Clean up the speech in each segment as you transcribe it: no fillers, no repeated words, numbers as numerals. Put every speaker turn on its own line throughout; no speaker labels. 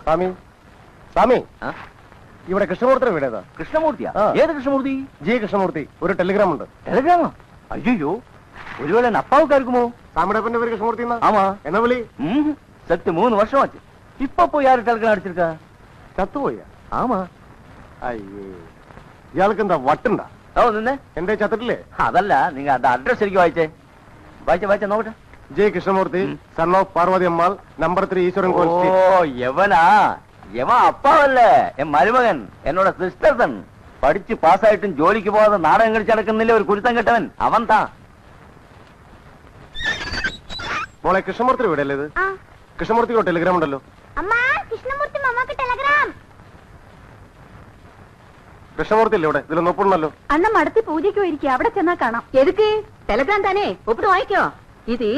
സ്വാമി സ്വാമി, ഇവിടെ കൃഷ്ണമൂർത്തിയുടെ വീടേതാ?
കൃഷ്ണമൂർത്തിയാ? ഏത് കൃഷ്ണമൂർത്തി?
ജി കൃഷ്ണമൂർത്തി. ഒരു ടെലിഗ്രാം ഉണ്ട്.
ടെലിഗ്രാമോ? അയ്യോ, ഒരുവേള അപ്പാവുക്കാർക്കുമോ?
സാമിടപ്പന്റെ പേര് കൃഷ്ണമൂർത്തി
ആമാ.
എന്നാ വിളി?
സെറ്റ് 3 വർഷമാச்சு. ഇപ്പൊ പോയി ആര് ടെലിഗ്രാം അടിച്ചിരിക്ക?
ചത്തുപോയാ?
ആമാ.
അയ്യേ, ഇയാൾക്ക് എന്താ വട്ടുണ്ടാ?
ഓ നിന്നെ
എന്റെ ചത്തിട്ടില്ലേ?
അതല്ല, നിങ്ങ അത് അഡ്രസ് ശരിക്കും വായിച്ചേ നോക്കട്ടെ.
J Krishnamurthy, son of Parvathi Ammal, number 3 Eswaran call.
ഓ യവനാ, യവൻ അപ്പാവല്ലേ എൻ മരുമകൻ, എന്നോട് സിസ്റ്റർ തൻ. പഠിച്ച് പാസ്സായിട്ടും ജോലിക്ക് പോകാതെ നാടകം കളിച്ചടക്കുന്നില്ല ഒരു കുരുത്തം കെട്ടവൻ അവൻ താ.
മോളെ കൃഷ്ണമൂർത്തി വീടല്ലേ ഇത്? കൃഷ്ണമൂർത്തിക്ക് ടെലിഗ്രാം ഉണ്ടല്ലോ. കൃഷ്ണമൂർത്തി അല്ലേ ഇവിടെ? ഇതിലൊന്നും ഒപ്പിടണല്ലോ.
അണ്ണ മടത്തി പൂജയ്ക്ക് പോയിരിക്കുക, അവിടെ ചെന്നാ കാണാം. എതുക്ക് ടെലഗ്രാം താനേ ഒപ്പിട്ട് വായിക്കോ. ഇത്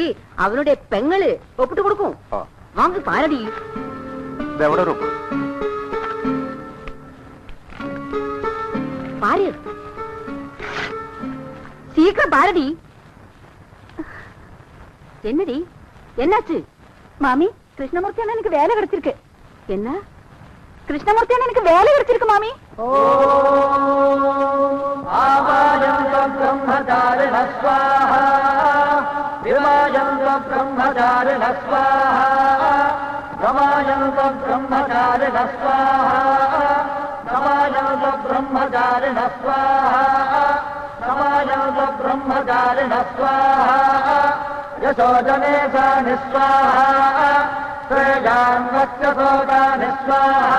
അവരുടെ പെങ്ങള് ഒപ്പിട്ട് കൊടുക്കും. വാങ്ങി പാരടി.
ഇതെവിടെ ഒരു
പാര്, സീക്രം പാരടി. എന്നടി എന്നാச்சு? மாமி, கிருஷ்ணமூர்த்தி அண்ணா எனக்கு வேலை கிடைச்சிருக்கு. என்ன? கிருஷ்ணமூர்த்தி அண்ணா எனக்கு வேலை கிடைச்சிருக்கு மாமி.
यशोजनेशा निस्वाहा श्रेयान्वत्सोदा निस्वाहा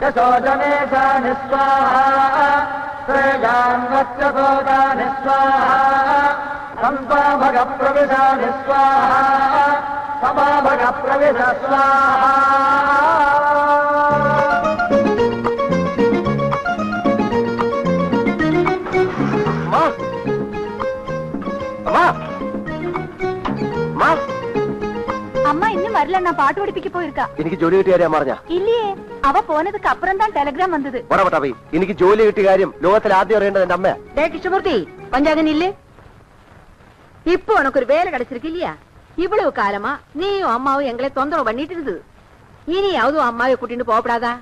यशोजनेशा निस्वाहा श्रेयान्वत्सोदा निस्वाहा संपाभग प्रविशा निस्वाहा समाभग प्रविश स्वाहा.
அம்மா இன்னும் வரல, நான் பாட்டு படிப்பிக்க போயிருக்கா.
എനിക്ക് ജോലി കിട്ടിയ കാര്യം പറഞ്ഞ?
இல்லையே, அவ போனதுக்கு அப்புறம் தான் டெலிகிராம் வந்தது.
എനിക്ക് ജോലി കിട്ടിയ കാര്യം ലോകത്തിൽ ആദ്യം അറിയേണ്ടത് എന്റെ അമ്മ.
கிருஷ்ணமூர்த்தி பஞ்சாக நில்லு. இப்போ உனக்கு ஒரு வேலை கிடைச்சிருக்கு இல்லையா? இவ்வளவு காலமா நீயும் அம்மாவும் எங்களை தொந்தரவு பண்ணிட்டு இருந்தது. இனியாவது அம்மாவை கூட்டிட்டு போகப்படாதா?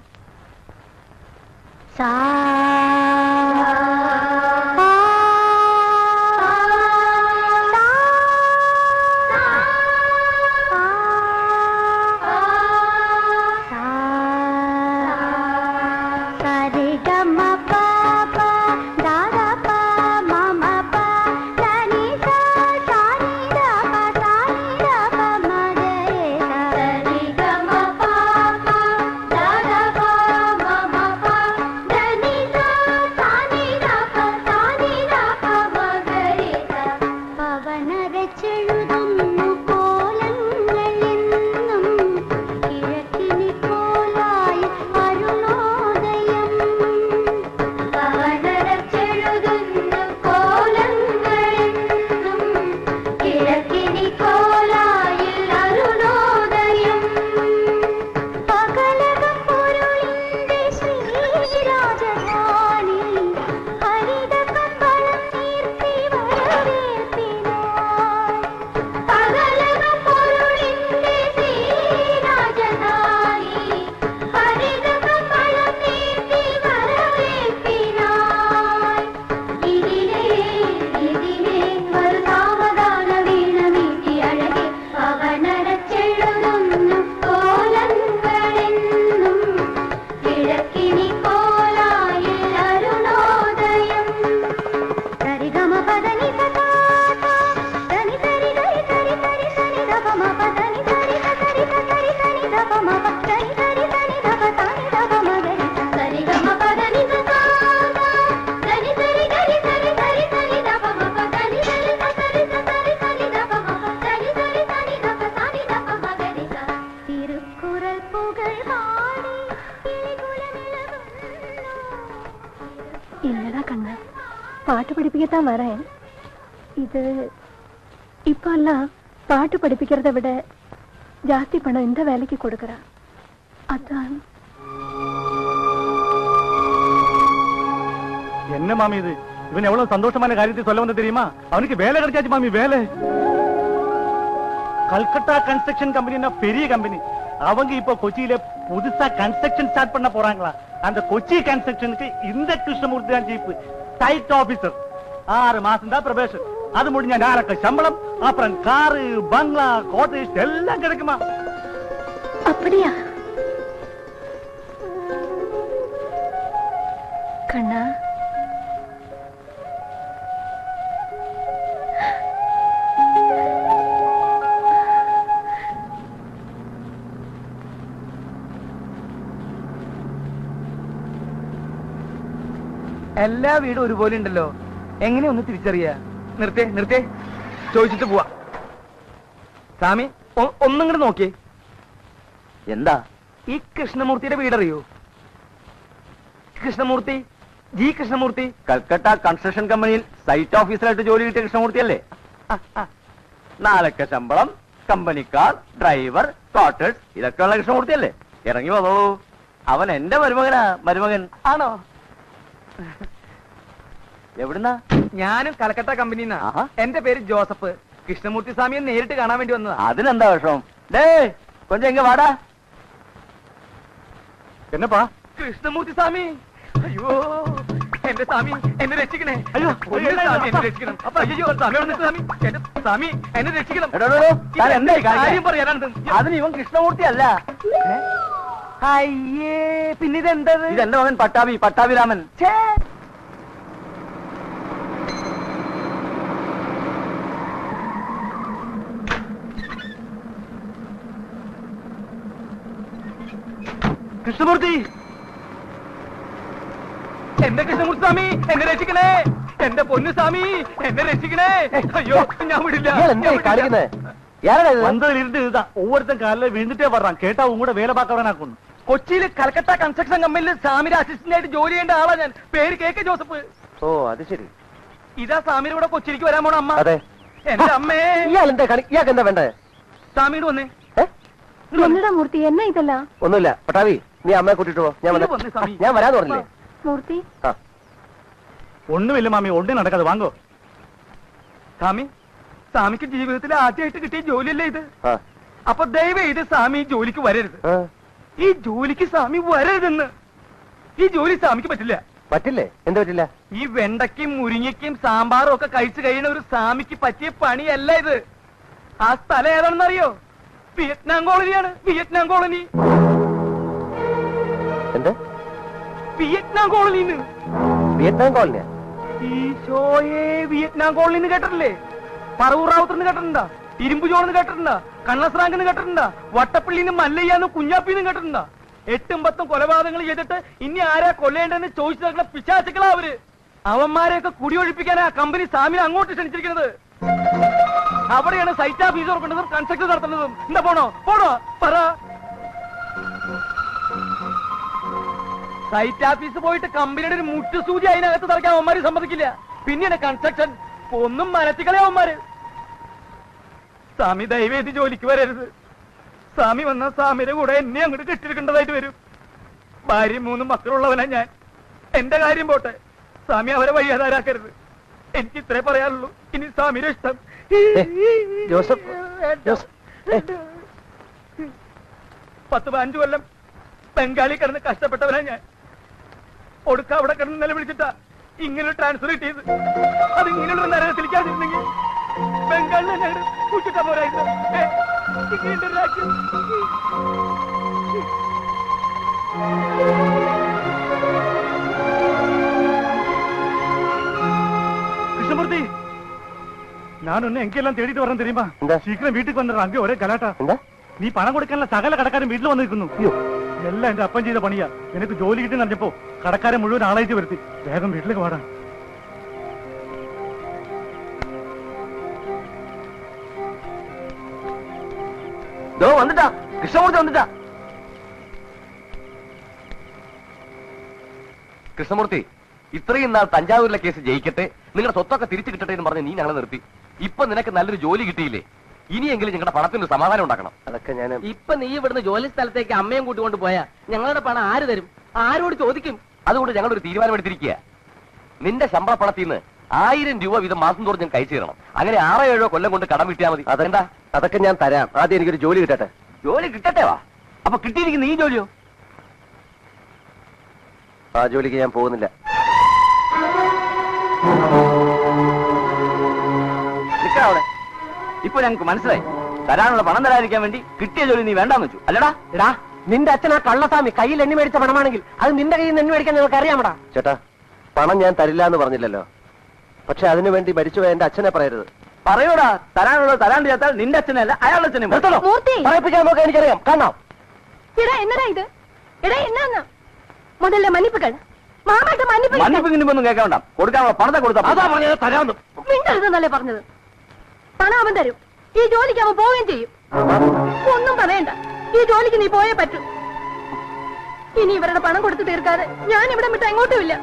பாட்டு படிப்பிக்கத்தான் வரேன். இது இப்ப எல்லாம் பாட்டு படிப்பிக்கிறத விட ஜாஸ்தி பணம் இந்த வேலைக்கு கொடுக்கறா. அதான்.
என்ன மாமி இது? இவன் எவ்வளவு சந்தோஷமான காரியத்தை சொல்ல வந்து தெரியுமா? அவனுக்கு வேலை கிடைச்சாச்சு மாமி, வேலை. கல்கட்டா கன்ஸ்ட்ரக்ஷன் கம்பெனி பெரிய கம்பெனி. அவங்க இப்போ கொச்சியில புதுசா கன்ஸ்ட்ரக்ஷன் ஸ்டார்ட் பண்ண போறாங்களா. அந்த கொச்சி கன்ஸ்ட்ரக்ஷனுக்கு இந்த கிருஷ்ணமூர்த்தி தான் சீப் சைட் ஆபீசர். 6 மாசம் தான் ப்ரொபேஷன். அது முடிஞ்ச நாளைக்கு சம்பளம், அப்புறம் காரு, பங்களா, கோட்டேஜ் எல்லாம் கிடைக்குமா?
அப்படியா கண்ணா?
എല്ലാ വീടും ഒരുപോലെ ഉണ്ടല്ലോ, എങ്ങനെ ഒന്ന് തിരിച്ചറിയാ? നിർത്തേ നിർത്തേ, ചോദിച്ചിട്ട് പോവാ. സ്വാമി ഒന്നും കൂടെ നോക്കിയേ.
എന്താ?
ഈ കൃഷ്ണമൂർത്തിയുടെ വീടറിയോ? കൃഷ്ണമൂർത്തി, ജി കൃഷ്ണമൂർത്തി.
കൽക്കട്ട കൺസ്ട്രക്ഷൻ കമ്പനിയിൽ സൈറ്റ് ഓഫീസറായിട്ട് ജോലി കിട്ടിയ കൃഷ്ണമൂർത്തി അല്ലേ? നാലക്ക ശമ്പളം, കമ്പനിക്കാർ, ഡ്രൈവർ, ക്വാർട്ടേഴ്സ്, ഇതൊക്കെയുള്ള കൃഷ്ണമൂർത്തി അല്ലേ? ഇറങ്ങി വന്നോളൂ. അവൻ എന്റെ മരുമകനാ. മരുമകൻ
ആണോ?
എവിടുന്നാ?
ഞാനും കൽക്കട്ട കമ്പനിന്നാ.
ആഹാ.
എന്റെ പേര് ജോസഫ്. കൃഷ്ണമൂർത്തി സ്വാമിയെ നേരിട്ട് കാണാൻ വേണ്ടി വന്നതാ.
അതിനെന്താ വിഷമം? ഡേ കൊഞ്ചം എങ്ക വാടാ.
എന്നപ്പാ?
കൃഷ്ണമൂർത്തി സ്വാമി, അയ്യോ എന്റെ സ്വാമി എന്നെ രക്ഷിക്കണേ.
അയ്യോ,
പൊന്നു സ്വാമി, എന്നെ രക്ഷിക്കണം. അയ്യോ സ്വാമി, അവിടെ നിൽക്ക് സ്വാമി. എന്റെ സ്വാമി എന്നെ രക്ഷിക്കണം.
എടോ, എടോ, താൻ എന്തായി കാണിക്കാൻ?
കാര്യം പറയാനാണ്.
അതിന് ഇവൻ കൃഷ്ണമൂർത്തി അല്ല.
അയ്യേ, പിന്നെ ഇതെന്തത്?
ഇതെന്റെ മകൻ പട്ടാഭിരാമൻ.
ഛേ,
കൃഷ്ണമൂർത്തി,
എന്റെ കൃഷ്ണമൂർത്തി സ്വാമി എന്നെ രക്ഷിക്കണേ. എന്റെ പൊന്നു സ്വാമി എന്നെ രക്ഷിക്കണേ. അയ്യോ ഞാൻ വിടില്ല.
വന്നതിലിരുന്ന് இதுதான். ஒவ்வொருத்தன் காலையில விழுந்துட்டே வர்றான். கேட்டா உங்க கூட வேலை பார்க்கறவனாக்கும்.
കൊച്ചിയിൽ കൽക്കട്ട കൺസ്ട്രക്ഷൻ കമ്പനിയിൽ സ്വാമിയുടെ അസിസ്റ്റന്റ് ആയിട്ട് ജോലി ചെയ്യേണ്ട ആളാ ഞാൻ. പേര് കെ ജോസഫ്.
ഓ അത് ശരി.
ഇതാ സ്വാമിയുടെ കൂടെ കൊച്ചിയിലേക്ക് വരാൻ പോണ അമ്മ.
അതെ.
എന്റെ അമ്മേ.
ഇയാൾക്ക് എന്താ വേണ്ടേ?
സ്വാമിയോട് വന്നേ.
എന്നടാ മൂർത്തി, എന്നാ ഇതല്ല?
ഒന്നുമില്ല. പട്ടാവി, നീ അമ്മയെ കൂട്ടിട്ട് പോ.
ഇത് വന്നേ സ്വാമി.
ഞാൻ വരാന്ന് പറഞ്ഞില്ലേ?
മൂർത്തി,
ഒന്നുമില്ല മാമി, ഒന്നും നടക്കാതെ വാങ്ങോ.
സ്വാമി, സ്വാമിക്ക് ജീവിതത്തിൽ ആദ്യമായിട്ട് കിട്ടിയ ജോലിയല്ലേ ഇത്? അപ്പൊ ദയവ് ചെയ്ത് സ്വാമി ജോലിക്ക് വരരുത്. ഈ ജോലിക്ക് സ്വാമി വരരുതെന്ന്. ഈ ജോലി സ്വാമിക്ക് പറ്റില്ല.
പറ്റില്ലേ? എന്താ പറ്റില്ല?
ഈ വെണ്ടയ്ക്കും മുരിങ്ങയ്ക്കും സാമ്പാറും ഒക്കെ കഴിച്ചു കഴിയുന്ന ഒരു സ്വാമിക്ക് പറ്റിയ പണിയല്ല ഇത്. ആ സ്ഥലം ഏതാണെന്ന് അറിയോ? വിയറ്റ്നാം കോളനിയാണ്. Vietnam colony.
എന്താ?
വിയറ്റ്നാം കോളനിന്ന്.
വിയറ്റ്നാം കോളനിയാ?
ഈശോയെ, വിയറ്റ്നാം കോളനിന്ന് കേട്ടിട്ടില്ലേ? പറവൂർ റാവുത്തർന്ന് കേട്ടിട്ടുണ്ടാ? ഇരുമ്പു ചോണെന്ന് കേട്ടിട്ടുണ്ടാ? കണ്ണസ്രാങ്കെന്ന് കേട്ടിട്ടുണ്ടാ? വട്ടപ്പള്ളിന്ന് മല്ലയ്യാന്ന് കുഞ്ഞാപ്പിന്ന് കേട്ടിട്ടുണ്ടാ? 8ഉം 10ഉം കൊലപാതകങ്ങൾ ചെയ്തിട്ട് ഇനി ആരാ കൊല്ലേണ്ടെന്ന് ചോദിച്ചു നടക്കുന്ന പിശാചുക്കളാ അവര്. അവന്മാരെയൊക്കെ കുടിയൊഴിപ്പിക്കാനാ കമ്പനി സ്വാമിനെ അങ്ങോട്ട് ക്ഷണിച്ചിരിക്കുന്നത്. അവിടെയാണ് സൈറ്റ് ഓഫീസ് ഓർക്കേണ്ടതും കൺസ്ട്രക്ഷൻ നടത്തുന്നതും. എന്താ പോണോ? പോണോ? പറ. സൈറ്റ് ഓഫീസ് പോയിട്ട് കമ്പനിയുടെ ഒരു മുട്ടുസൂചി അതിനകത്ത് തറക്കാൻ അവന്മാര് സമ്മതിക്കില്ല. പിന്നെയാണ് കൺസ്ട്രക്ഷൻ. ഒന്നും മനത്തിക്കളെ അവന്മാര്. സ്വാമി ദയവേദി ജോലിക്ക് വരരുത്. സ്വാമി വന്ന സ്വാമിയുടെ കൂടെ എന്നെ അങ്ങോട്ട് കെട്ടിയെടുക്കേണ്ടതായിട്ട് വരും. ഭാര്യയും 3 മക്കളുള്ളവനാ ഞാൻ. എന്റെ കാര്യം പോട്ടെ, സ്വാമി അവരെ വയ്യാതാരാക്കരുത്. എനിക്ക് ഇത്രേ പറയാനുള്ളൂ. ഇനി സ്വാമിയുടെ ഇഷ്ടം.
ജോസഫ്,
10-15 കൊല്ലം ബംഗാളി കിടന്ന് കഷ്ടപ്പെട്ടവനാ ഞാൻ. ഒടുക്ക അവിടെ കിടന്ന് നിലവിളിച്ചിട്ടാ ഇങ്ങനെ ട്രാൻസ്ഫർ കിട്ടിയത്. അത് ഇങ്ങനെയുള്ള നരകത്തിലേക്കാതിരുന്നെങ്കിൽ ബംഗാളിൽ തന്നെ കൂട്ടിട്ടാ പോരായിരുന്നു. ഇങ്ങനെ രാജ്യം.
கிருஷ்ணமூர்த்தி, நான் ஒன்னு எங்கெல்லாம் தேடிட்டு வரேன் தெரியுமா? சீக்கிரம் வீட்டுக்கு வந்துடுறேன். அங்கே ஒரே கலாட்டா. നീ പണം കൊടുക്കാനുള്ള സകല കടക്കാരും വീട്ടിൽ വന്നിരിക്കുന്നു. എല്ലാം എന്റെ അപ്പൻ ചെയ്ത പണിയാ. നിനക്ക് ജോലി കിട്ടി നടന്നപ്പോ കടക്കാരെ മുഴുവൻ ആളായിട്ട് വരുത്തി. വേഗം വീട്ടിലേക്ക് വാടാ.
വന്നിട്ടാ കൃഷ്ണമൂർത്തി വന്നിട്ടാ. കൃഷ്ണമൂർത്തി, ഇത്രയും നാൾ തഞ്ചാവൂരിലെ കേസ് ജയിക്കട്ടെ, നിങ്ങളുടെ സ്വത്തൊക്കെ തിരിച്ചു കിട്ടട്ടെ എന്ന് പറഞ്ഞ് നീ ഞങ്ങളെ നിർത്തി. ഇപ്പൊ നിനക്ക് നല്ലൊരു ജോലി കിട്ടിയില്ലേ? ഇനിയെങ്കിലും ഞങ്ങളുടെ പണത്തിന് സമാധാനം ഉണ്ടാക്കണം. അതൊക്കെ ഞാൻ
ഇപ്പൊ നീ ഇവിടുന്ന് ജോലി സ്ഥലത്തേക്ക് അമ്മയും കൂട്ടിക്കൊണ്ട് പോയാ ഞങ്ങളുടെ പണം ആര് തരും? ആരോട് ചോദിക്കും?
അതുകൊണ്ട് ഞങ്ങളൊരു തീരുമാനമെടുത്തിരിക്കുക. നിന്റെ ശമ്പള പണത്തിൽ നിന്ന് 1000 രൂപ വീതം മാസം തോറും ഞാൻ കഴിച്ചു തരണം. അങ്ങനെ 6-7 കൊല്ലം കൊണ്ട് കടം വിട്ടിയാൽ മതി. അതെന്താ? അതൊക്കെ ഞാൻ തരാം. ആദ്യം എനിക്കൊരു ജോലി കിട്ടട്ടെ. ജോലി കിട്ടട്ടെ വാ. അപ്പൊ കിട്ടിയിരിക്കുന്ന ഈ ജോലിയോ?
ആ ജോലിക്ക് ഞാൻ പോകുന്നില്ല.
നിൽക്കാം അവിടെ. ഇപ്പൊ ഞങ്ങൾക്ക് മനസ്സിലായി, തരാനുള്ള പണം തരാതിരിക്കാൻ വേണ്ടി കിട്ടിയ ജോലി നീ വേണ്ടാന്ന് വെച്ചു അല്ലടാ?
എടാ നിന്റെ അച്ഛൻ ആ കള്ളസ്വാമി കയ്യിൽ എണ്ണി മേടിച്ച പണമാണെങ്കിൽ അത് നിന്റെ കയ്യിൽ നിന്ന് എണ്ണി മേടിക്കാൻ നിങ്ങൾക്ക് അറിയാമടാ.
ചേട്ടാ, പണം ഞാൻ തരില്ല എന്ന് പറഞ്ഞില്ലല്ലോ. പക്ഷെ അതിനു വേണ്ടി മരിച്ചുപോയ എന്റെ അച്ഛനെ പറയരുത്.
പറയൂടാ, തരാനുള്ളത് തരാണ്ട് ചേർത്താൽ നിന്റെ അച്ഛനല്ല അയാളുടെ അച്ഛനെ
മൂർത്തി
പറയിപ്പിക്കാൻ നോക്കാൻ എനിക്കറിയാം. കാണാം.
എടാ എന്നടാ ഇത്? എടാ എന്നാന്ന് മുതല്ല മன்னிப்புകൾ മാമാട്ട് മன்னிப்புകൾ.
മன்னிപ്പൊന്നും കേൾക്കണ്ട. കൊടുക്കാനുള്ള പണത്തെ കൊടുത്താ
അതാ പറഞ്ഞത് തരാമെന്ന്.
മിണ്ടരുതെന്നല്ലേ പറഞ്ഞത്? പണം അവൻ തരും. ഈ ജോലിക്ക് അവൻ പോവുകയും ചെയ്യും. ഒന്നും പറയണ്ട, ഈ ജോലിക്ക് നീ പോയേ പറ്റൂ. ഇനി ഇവരുടെ പണം കൊടുത്തു തീർക്കാതെ ഞാൻ ഇവിടെ വിട്ട് എങ്ങോട്ടുമില്ല.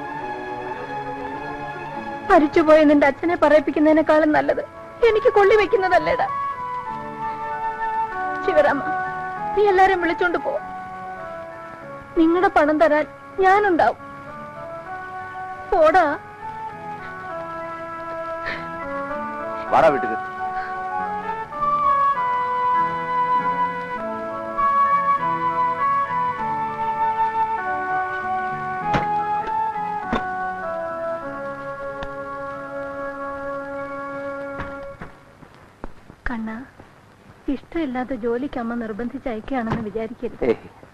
മരിച്ചുപോയ നിന്റെ അച്ഛനെ പറയിപ്പിക്കുന്നതിനേക്കാളും നല്ലത് എനിക്ക് കൊള്ളി വെക്കുന്നതല്ലേടാ. ശിവരാമ, നീ എല്ലാരും വിളിച്ചോണ്ട് പോ. നിങ്ങളുടെ പണം തരാൻ ഞാനുണ്ടാവും. പോടാ.
വാടാ വീട്ടിൽ.
കണ്ണ, ഇഷ്ടമില്ലാത്ത ജോലിക്ക് അമ്മ നിർബന്ധിച്ച് അയക്കുകയാണെന്ന് വിചാരിക്കരുത്.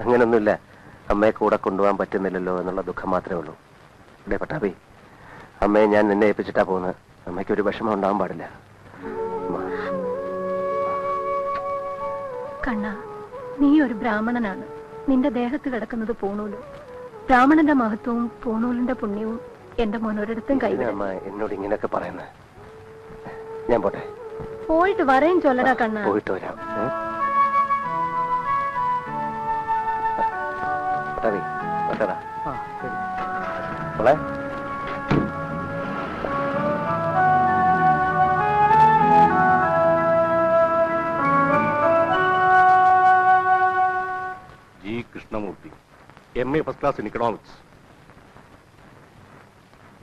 അങ്ങനൊന്നുമില്ല. അമ്മയെ കൂടെ കൊണ്ടുപോകാൻ പറ്റുന്നില്ലല്ലോ എന്നുള്ള ദുഃഖം മാത്രമേ ഉള്ളൂ. ഇവിടെ പട്ടാഭി, അമ്മയെ ഞാൻ നിന്നെ ഏൽപ്പിച്ചിട്ടാ പോകുന്നത്. അമ്മയ്ക്ക് ഒരു വിഷമം ഉണ്ടാവാൻ പാടില്ല.
കണ്ണ, നീ ഒരു ബ്രാഹ്മണനാണ്. നിന്റെ ദേഹത്ത് കിടക്കുന്നത് പൂണൂലും. ബ്രാഹ്മണന്റെ മഹത്വവും പൂണൂലിന്റെ പുണ്യവും എന്റെ മോനൊരിടത്തും കൈവിട.
അമ്മ എന്നോട് ഇങ്ങനെയൊക്കെ പറയുന്നത്. ഞാൻ പോട്ടെ.
പോയിട്ട് വരയും ചൊല്ലടാ കണ്ണ.
പോയിട്ട് വരാം. പട്ടാഭി, പട്ടടാ. മോളെ,
G Krishnamurthy, MA first class in economics.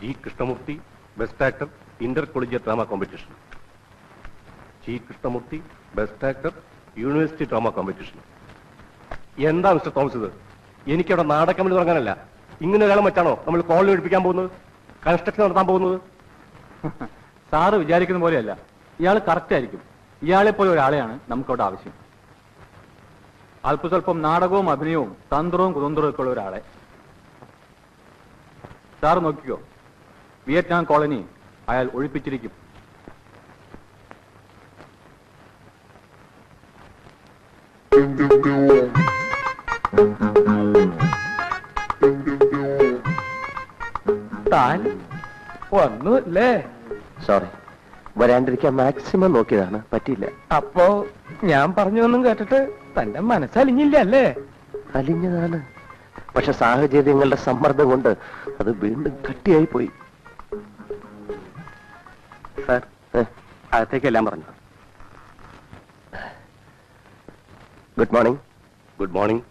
G Krishnamurthy, best actor, inter collegiate drama competition. G Krishnamurthy, best actor, university drama competition. എന്താ മിസ്റ്റർ തോമസ് ഇത്? എനിക്കവിടെ നാടക കമ്പനി തുടങ്ങാനല്ല, ഇങ്ങനെ ഒരാളെ മറ്റാണോ നമ്മൾ കോളനി ഒഴിപ്പിക്കാൻ പോകുന്നത്, കൺസ്ട്രക്ഷൻ നടത്താൻ പോകുന്നത്?
സാറ് വിചാരിക്കുന്ന പോലെയല്ല, ഇയാൾ കറക്റ്റ് ആയിരിക്കും. ഇയാളെ പോലെ ഒരാളെയാണ് നമുക്കവിടെ ആവശ്യം. അല്പസ്വല്പം നാടകവും അഭിനയവും തന്ത്രവും കുതന്ത്രവും ഒക്കെ ഉള്ള ഒരാളെ. സാറ് നോക്കിക്കോ, വിയറ്റ്നാം കോളനി അയാൾ ഒഴിപ്പിച്ചിരിക്കും.
താൻ വന്നു അല്ലേ?
സോറി, വരാണ്ടിരിക്കാൻ മാക്സിമം നോക്കിയതാണ്, പറ്റിയില്ല.
അപ്പോ ഞാൻ പറഞ്ഞൊന്നും കേട്ടിട്ട് തന്റെ മനസ്സലിഞ്ഞില്ല അല്ലേ?
അലിഞ്ഞതാണ്. പക്ഷെ സാഹചര്യങ്ങളുടെ സമ്മർദ്ദം കൊണ്ട് അത് വീണ്ടും കട്ടിയായി പോയി.
സാർ, അകത്തേക്കെല്ലാം പറഞ്ഞു.
Good morning.
Good morning.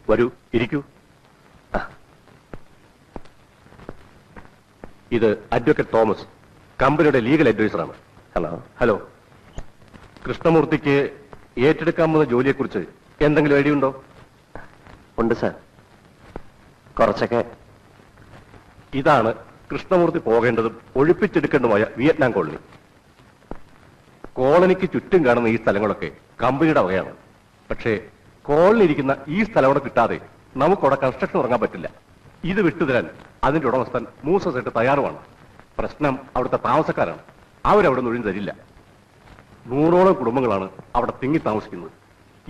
വരൂ, ഇരിക്കൂ. ഇത് അഡ്വക്കേറ്റ് തോമസ്, കമ്പനിയുടെ ലീഗൽ അഡ്വൈസറാണ്.
ഹലോ.
ഹലോ. കൃഷ്ണമൂർത്തിക്ക് ഏറ്റെടുക്കാൻ പോകുന്ന ജോലിയെക്കുറിച്ച് എന്തെങ്കിലും ഐഡിയ ഉണ്ടോ?
ഉണ്ട് സാർ, കുറച്ചൊക്കെ.
ഇതാണ് കൃഷ്ണമൂർത്തി പോകേണ്ടതും ഒഴിപ്പിച്ചെടുക്കേണ്ടതുമായ വിയറ്റ്നാം കോളനി. കോളനിക്ക് ചുറ്റും കാണുന്ന ഈ സ്ഥലങ്ങളൊക്കെ കമ്പനിയുടെ വകയാണ്. പക്ഷേ കോളനി ഇരിക്കുന്ന ഈ സ്ഥലം അവിടെ കിട്ടാതെ നമുക്കവിടെ കൺസ്ട്രക്ഷൻ തുടങ്ങാൻ പറ്റില്ല. ഇത് വിട്ടുതരാൻ അതിന്റെ ഉടമസ്ഥൻ മൂസസായിട്ട് തയ്യാറുമാണ്. പ്രശ്നം അവിടുത്തെ താമസക്കാരാണ്. അവരവിടെ നിന്ന് ഒഴിഞ്ഞു തരില്ല. 100ഓളം കുടുംബങ്ങളാണ് അവിടെ തിങ്ങി താമസിക്കുന്നത്.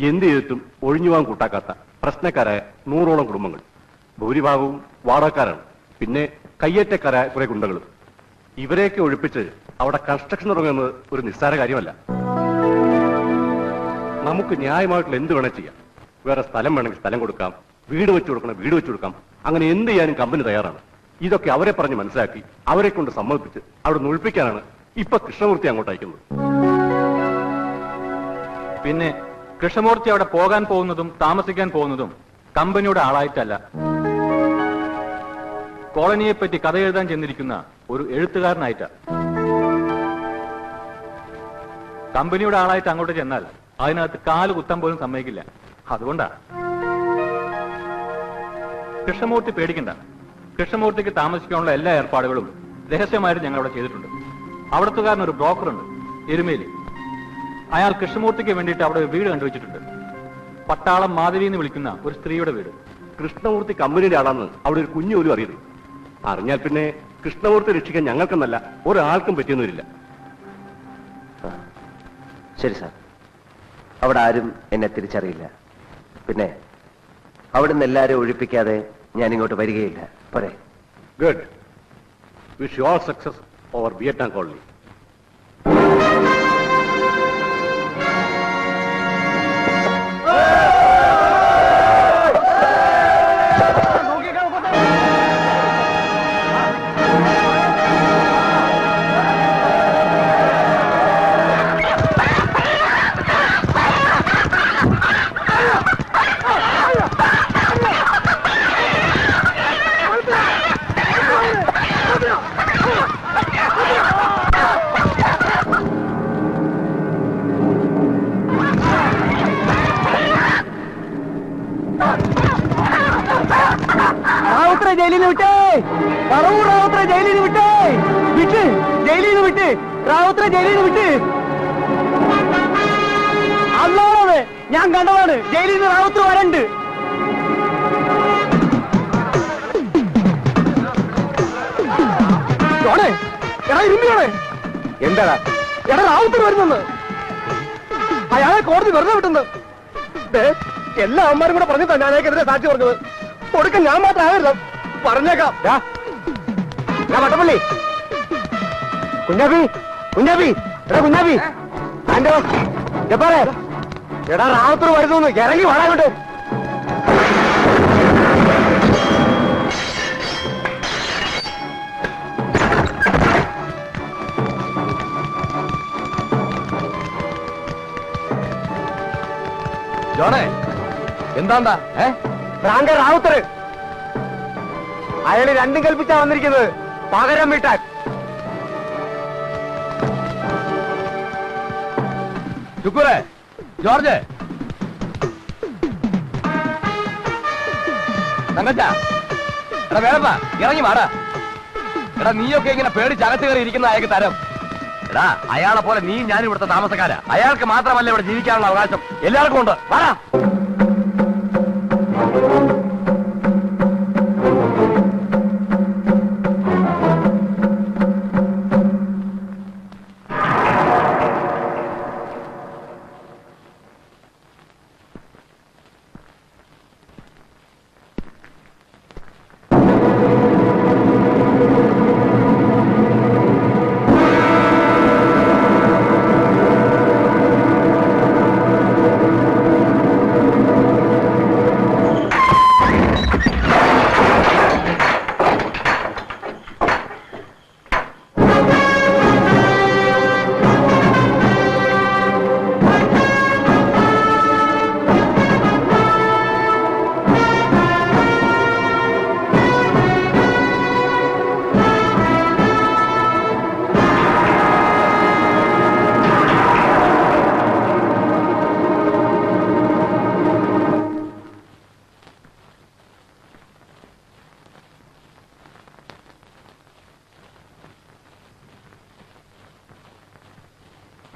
എന്ത് ചെയ്തിട്ടും ഒഴിഞ്ഞുപോകാൻ കൂട്ടാക്കാത്ത പ്രശ്നക്കാരായ 100ഓളം കുടുംബങ്ങൾ. ഭൂരിഭാഗവും വാടകക്കാരാണ്. പിന്നെ കയ്യേറ്റക്കാരായ കുറെ ഗുണ്ടകളും. ഇവരെയൊക്കെ ഒഴിപ്പിച്ച് അവിടെ കൺസ്ട്രക്ഷൻ തുടങ്ങുന്നത് ഒരു നിസ്സാര കാര്യമല്ല. നമുക്ക് ന്യായമായിട്ടുള്ള എന്ത് വേണേൽ ചെയ്യാം. വേറെ സ്ഥലം വേണമെങ്കിൽ സ്ഥലം കൊടുക്കാം, വീട് വെച്ചു കൊടുക്കണം വീട് വെച്ചു കൊടുക്കാം. അങ്ങനെ എന്ത് ചെയ്യാനും കമ്പനി തയ്യാറാണ്. ഇതൊക്കെ അവരെ പറഞ്ഞ് മനസ്സിലാക്കി അവരെ കൊണ്ട് സമ്മതിപ്പിച്ച് അവിടെ നിന്ന് ഒഴിപ്പിക്കാനാണ് ഇപ്പൊ കൃഷ്ണമൂർത്തി അങ്ങോട്ട് അയക്കുന്നത്.
പിന്നെ കൃഷ്ണമൂർത്തി അവിടെ പോകാൻ പോകുന്നതും താമസിക്കാൻ പോകുന്നതും കമ്പനിയുടെ ആളായിട്ടല്ല, കോളനിയെ പറ്റി കഥ എഴുതാൻ ചെന്നിരിക്കുന്ന ഒരു എഴുത്തുകാരനായിട്ടാ. കമ്പനിയുടെ ആളായിട്ട് അങ്ങോട്ട് ചെന്നാൽ അതിനകത്ത് കാല് കുത്താൻ പോലും സമ്മതിക്കില്ല. അതുകൊണ്ടാ കൃഷ്ണമൂർത്തി പേടിക്കണ്ട. കൃഷ്ണമൂർത്തിക്ക് താമസിക്കാനുള്ള എല്ലാ ഏർപ്പാടുകളും രഹസ്യമായിട്ട് ഞങ്ങൾ അവിടെ ചെയ്തിട്ടുണ്ട്. അവിടത്തുകാരൻ ഒരു ബ്രോക്കറുണ്ട്, എരുമേലി. അയാൾ കൃഷ്ണമൂർത്തിക്ക് വേണ്ടിയിട്ട് അവിടെ ഒരു വീട് കണ്ടുവച്ചിട്ടുണ്ട്. പട്ടാളം മാധവി എന്ന് വിളിക്കുന്ന ഒരു സ്ത്രീയുടെ വീട്.
കൃഷ്ണമൂർത്തി കമ്പനിയുടെ ആളാന്ന് അവിടെ ഒരു കുഞ്ഞു പോലും അറിയരുത്. അറിഞ്ഞാൽ പിന്നെ കൃഷ്ണമൂർത്തി രക്ഷിക്കാൻ ഞങ്ങൾക്കെന്നല്ല ഒരാൾക്കും പറ്റിയെന്ന് വരില്ല.
ശരി സാർ, അവിടെ ആരും എന്നെ തിരിച്ചറിയില്ല. പിന്നെ അവിടുന്ന് എല്ലാവരും ഒഴിപ്പിക്കാതെ ഞാൻ ഇങ്ങോട്ട് വരികയില്ല. പോരെ?
Good. Wish you all success over Vietnam colony.
ജയിലിൽ നിന്ന് വിട്ടേ, റാവുത്തറെ ജയിലിൽ നിന്ന് വിട്ടേ, വിട്ട് ജയിലിൽ നിന്ന് വിട്ട്, റാവുത്തറെ ജയിലിൽ നിന്ന് വിട്ട്. അല്ലാതെ ഞാൻ കണ്ടതാണ്, ജയിലിൽ നിന്ന് റാവുത്തർ വരണ്ട്. എടാ ഇരുമ്പിയോടെ
എന്താടാ?
എടാ റാവുത്തർ വരുന്നെന്ന്, അയാളെ കോടതി വെറുതെ വിട്ടുന്നത്. എല്ലാ അമ്മമാരും കൂടെ പറഞ്ഞിട്ടാ ഞാൻ അയാൾക്കെതിരെ സാക്ഷി പറഞ്ഞത്. കൊടുക്കാൻ ഞാൻ മാത്രം ആകരുത്, പറഞ്ഞേക്കാം. വട്ടപ്പള്ളി, കുഞ്ഞാപ്പി, കുഞ്ഞാപ്പി, എടാ കുഞ്ഞാപ്പി, ആൻഡോ ജപ്പാറേ, എടാ റാവത്തർ വരുന്നു, ഇറങ്ങി വാടാങ്ങോട്ട്.
ജോണേ, എന്താണ്ടാ?
ഫ്രാങ്ക റാവുത്തർ, അയാള് രണ്ടും കൽപ്പിച്ചാ വന്നിരിക്കുന്നത്, പകരം വീട്ടാൻ.
ശുക്കൂറേ, ജോർജ്, തങ്കച്ച, എടാ വേറെപ്പാ ഇറങ്ങി വാടാ. എടാ നീയൊക്കെ ഇങ്ങനെ പേടിച്ചകത്ത് കയറി ഇരിക്കുന്ന അയാൾക്ക് തരം. എടാ അയാളെ പോലെ നീ ഞാൻ ഇവിടുത്തെ താമസക്കാരാ. അയാൾക്ക് മാത്രമല്ല ഇവിടെ ജീവിക്കാനുള്ള അവകാശം എല്ലാവർക്കും ഉണ്ട്. വാടാ.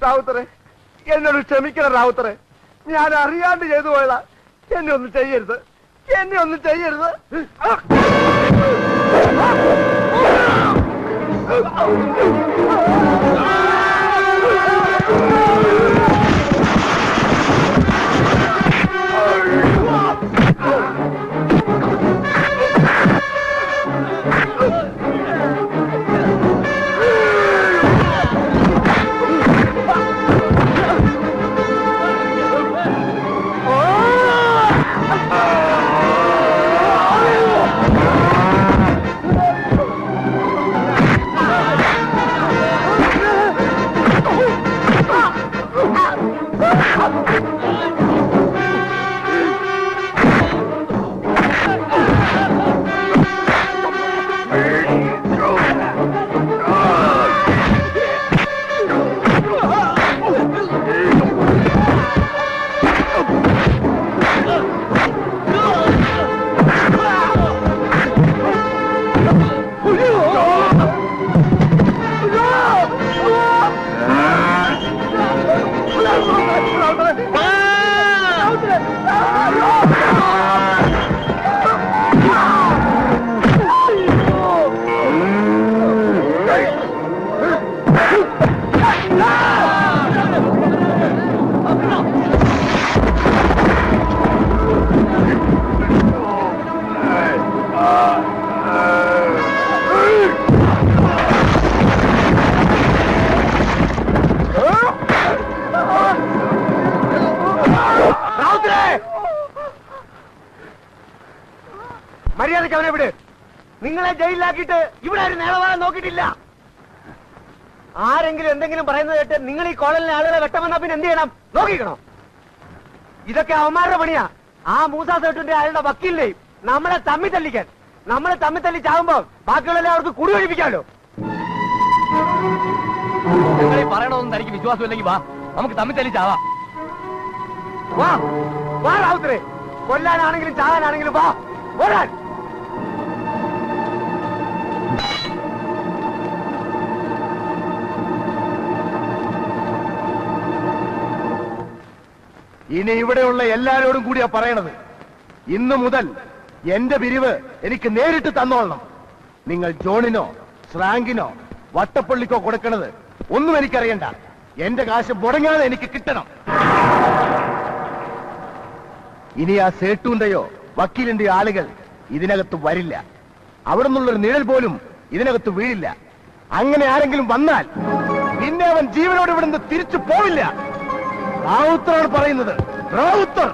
റാവുത്തറെ, എന്നോട് ക്ഷമിക്കണം റാവുത്തറെ, ഞാൻ അറിയാണ്ട് ചെയ്തു പോയതാ. എന്നെ ഒന്നും ചെയ്യരുത്, എന്നെ ഒന്നും ചെയ്യരുത്. മര്യാദയ്ക്ക് അവനെ വിട്. നിങ്ങളെ ജയിലിലാക്കിയിട്ട് ഇവിടെ ഒരു നേളവാളം നോക്കിയിട്ടില്ല. ആരെങ്കിലും എന്തെങ്കിലും പറയുന്നത് കേട്ട് നിങ്ങൾ ഈ കോളനിലെ ആളുകളെ വെട്ടമെന്നാ പിന്നെ എന്ത് ചെയ്യണം? നോക്കിക്കണോ? ഇതൊക്കെ അവന്മാരുടെ പണിയാ. ആ മൂസാ സേട്ടുന്റെ അയാളുടെ വക്കീലിനെയും നമ്മളെ തമ്മി തല്ലിക്കാൻ. നമ്മളെ തമ്മി തല്ലി ചാവുമ്പോ ബാക്കിയുള്ള അവർക്ക് കുടി ഒഴിപ്പിക്കാമല്ലോ.
നിങ്ങൾ ഈ പറയണമെന്നും തനിക്ക് വിശ്വാസമില്ലെങ്കിൽ വാ, നമുക്ക് തമ്മി തല്ലി ചാവാം.
വാ വാ റാവുത്തരെ, കൊല്ലാനാണെങ്കിലും ചാകാനാണെങ്കിലും വാ, ഓടാൻ.
ഇനി ഇവിടെയുള്ള എല്ലാരോടും കൂടിയാ പറയണത്, ഇന്നു മുതൽ എന്റെ പിരിവ് എനിക്ക് നേരിട്ട് തന്നോളണം. നിങ്ങൾ ജോണിനോ ശ്രാങ്കിനോ വട്ടപ്പള്ളിക്കോ കൊടുക്കണത് ഒന്നും എനിക്കറിയണ്ട. എന്റെ കാശ് മുടങ്ങാതെ എനിക്ക് കിട്ടണം. ഇനി ആ സേട്ടുന്റെയോ വക്കീലിന്റെയോ ആളുകൾ ഇതിനകത്ത് വരില്ല. അവിടെ നിന്നുള്ളൊരു നിഴൽ പോലും ഇതിനകത്ത് വീഴില്ല. അങ്ങനെ ആരെങ്കിലും വന്നാൽ പിന്നെ അവൻ ജീവനോട് ഇവിടുന്ന് തിരിച്ചു പോവില്ല. റാവുത്തറാണ് പറയുന്നത്. റാവുത്തർ.